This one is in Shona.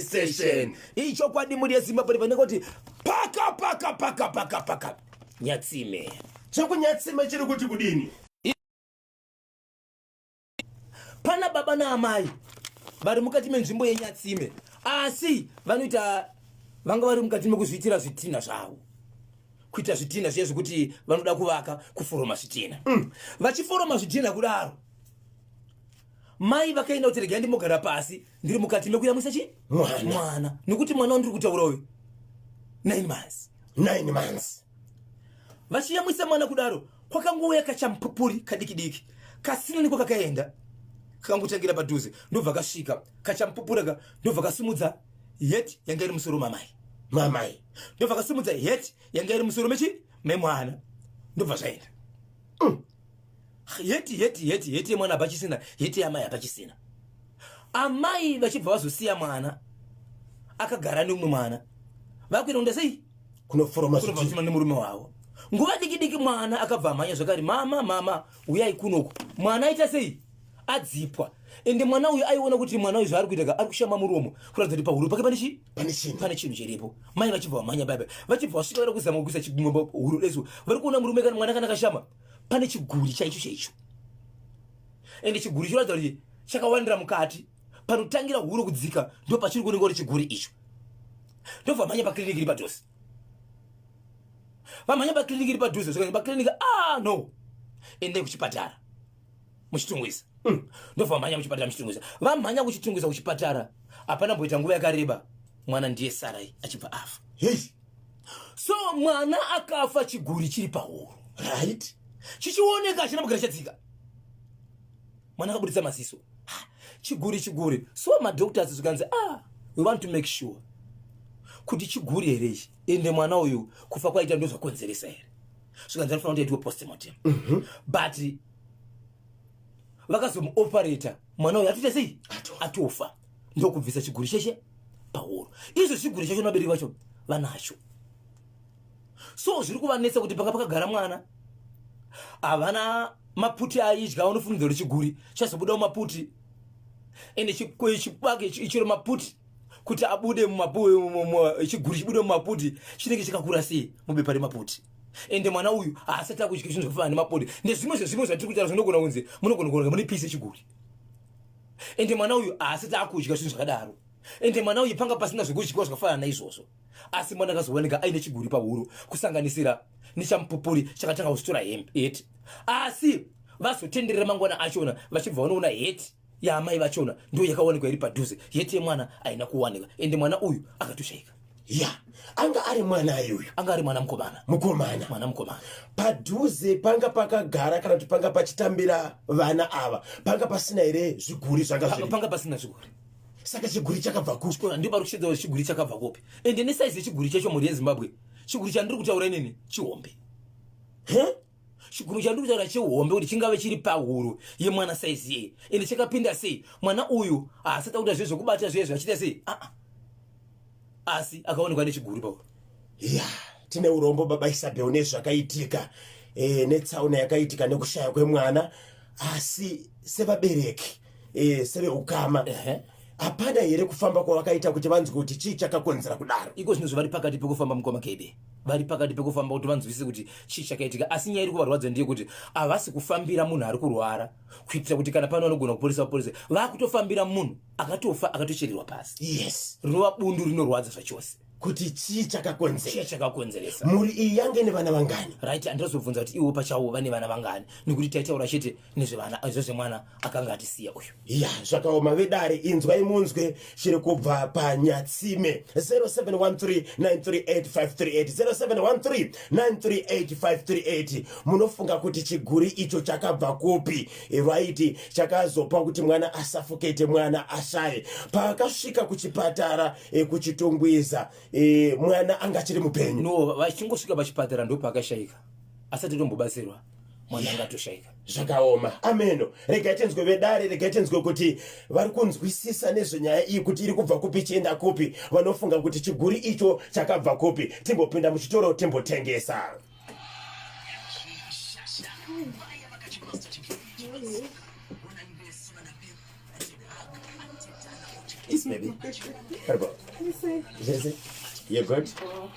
station icho kwadi muri yeZimbabwe vanenge kuti paka Nyatsime chako Nyatsime chiri kuti kudini pana baba na amai vari mukati menzvimbo yeNyatsime asi vanoita vanga vari mukati mekuzviitira zvitina zvavo kuita zvitina zviye zvekuti vanoda kuvaka kuforoma zvitina vachiforoma zvitina kudaro mai vakaenda kuti regai ndimogara pasi ndiri mukati mekuyamwisa chi mwana nekuti mwana ndiri kutaura uyu 9 months vachiyamwisa mwana kudaro kwakangouya kachampupuri kadiki kasina niko kakaenda kakangotangira padhuze ndobva kasvika kachampupuraka ndobva kasimudza heti yanga iri musoro mamai ndobva kasimudza heti yanga iri musoro memwana ndobva zvaenda heti yemwana hapachisina heti yamai hapachisina amai vachibva vazosiya mwana akagara neumwe mwana vakuenda kunda sei kunoforoma nemurume wavo nguva diki mwana akabva amhanya zvakari mama uyai kunoku mwana aita sei adzipwa ende mwana uyu aiona kuti mwana uyu zvaari kuita ari kushama muromo kuratidza kuti pahuro pake pane chinhu chiripo mai vachibva vamhanya baba vachibva vasvika vari kuzama kuisa chigumwe pahuro lesu vari kuona murume kana mwana kana kashama pane chiguri chaicho ende chiguri choratidza kuti chakawandira mukati panotangira huro kudzika ndo pachiri kuoneka kuti chiguri icho ndobva vamhanya pakiriniki iri padhuze vamhanya pakiriniki iri padhuze zvakati pakiriniki no endai kuchipatara muchitungwisa ndobva vamhanya muchipatara muchitungwisa vamhanya kuchitungwisa kuchipatara hapana mboita nguva yakareba mwana ndiye sarai achibva afa so mwana akafa chiguri chiri pahuro right chichioneka achina mugara chadzika mwana akabuditsa maziso chiguri so madoctors zvikanzi we want to make sure kuti chiguri here ichi ende mwana uyu kufa kwaita ndo zvakonzeresa here zvikanzi anofanira kuti aitwe postmortem but vakazomuoperata mwana uyu atoita sei atofa ndokubvisa chiguri cheshe pahuro izvo chiguri chacho nabereki vacho vanacho so zviri kuvanetsa kuti panga pakagara mwana havana maputi aidya unofungidzwa kuti chiguri chazobudawo maputi ende chibage ichiro maputi kuti abude chiguri chibude mumaputi chinenge chikakura sei mubepa remaputi ende mwana uyu haasati akudya zvinhu zvakafanana nemaputi ndezvimwe zvezvimwe zvatiri kuita zvinogona kunzi munogona kuoneka mune pisi chiguri ende mwana uyu haasati akudya zvinhu zvakadaro ende mwana uyu panga pasina zvekudyiwa zvakafanana naizvozvo asi mwana akazooneka aine chiguri pahuro kusanganisira nechampupuri chakatanga kusitora heti asi vazotenderera mangwana achona vachibva vanoona heti yaamai vachona ndo yakaonekwa iri padhuze heti yemwana haina kuwanikwa ende mwana uyu akatoshaika anga ari mwana ayuyu anga ari mwana mukomana padhuze panga pakagara kana kuti panga pachitambira vana ava panga pasina here zviguri panga pasina zviguri saka chiguri chakabva kupi ndipo pari kushedza kuti chiguri chakabva kupi ende nesaizi yechiguri chacho mhuri yeZimbabwe chiguri chandiri kutaura inini chihombe chiguri chandiri kutaura chihombe kuti chingave chiri pahuro yemwana saizi yeye ende chakapinda sei mwana uyu haasati akuita zviye zvokubata zviye zvachita sei asi akaonekwa nechiguri pahuro tine urombo baba Isabel nezvakaitika netsaona yakaitika nekushaya kwemwana asi sevabereki seveukama hapana here kufamba kwavakaita kuti vanzwe kuti chii chakakonzera kudaro iko zvinhu zvari pakati pekufamba mukoma kebe vari pakati pekufamba kuti vanzwise kuti chii chakaitika asi nyaya iri kuvarwadza ndiye kuti havasi kufambira munhu ari kurwara kuitira kuti kana pano vanogona kuporesa vakutofambira munhu akatofa akatochererwa pasi rinova bundu rinorwadza zvachose kuti chii chakakonzeresa mhuri iyi yange nevana vangani right andazobvunza kuti ivo pachavo vane vana vangani nekuti taitaura chete nezvemwana akanga atisiya uyu zvakaoma vedare inzwai munzwe chiri kubva paNyatsime 0713938538 0713938538 munofunga kuti chiguri icho chakabva kupi vaiti chakazopa kuti mwana asafukete mwana ashaye pakasvika kuchipatara kuchitungwiza mwana anga chiri mupenyu vachingosvika pachipatara ndo paakashaika asati tombobatsirwa mwana anga atoshaika zvakaoma ameno regai tenzwe vedare regai tenzwe kuti vari kunzwisisa nezvenyaya iyi kuti iri kubva kupi chienda kupi vanofunga kuti chiguri icho chakabva kupi timbopinda muchitoro timbotengesa Yes, baby. What about? Yes, you're good?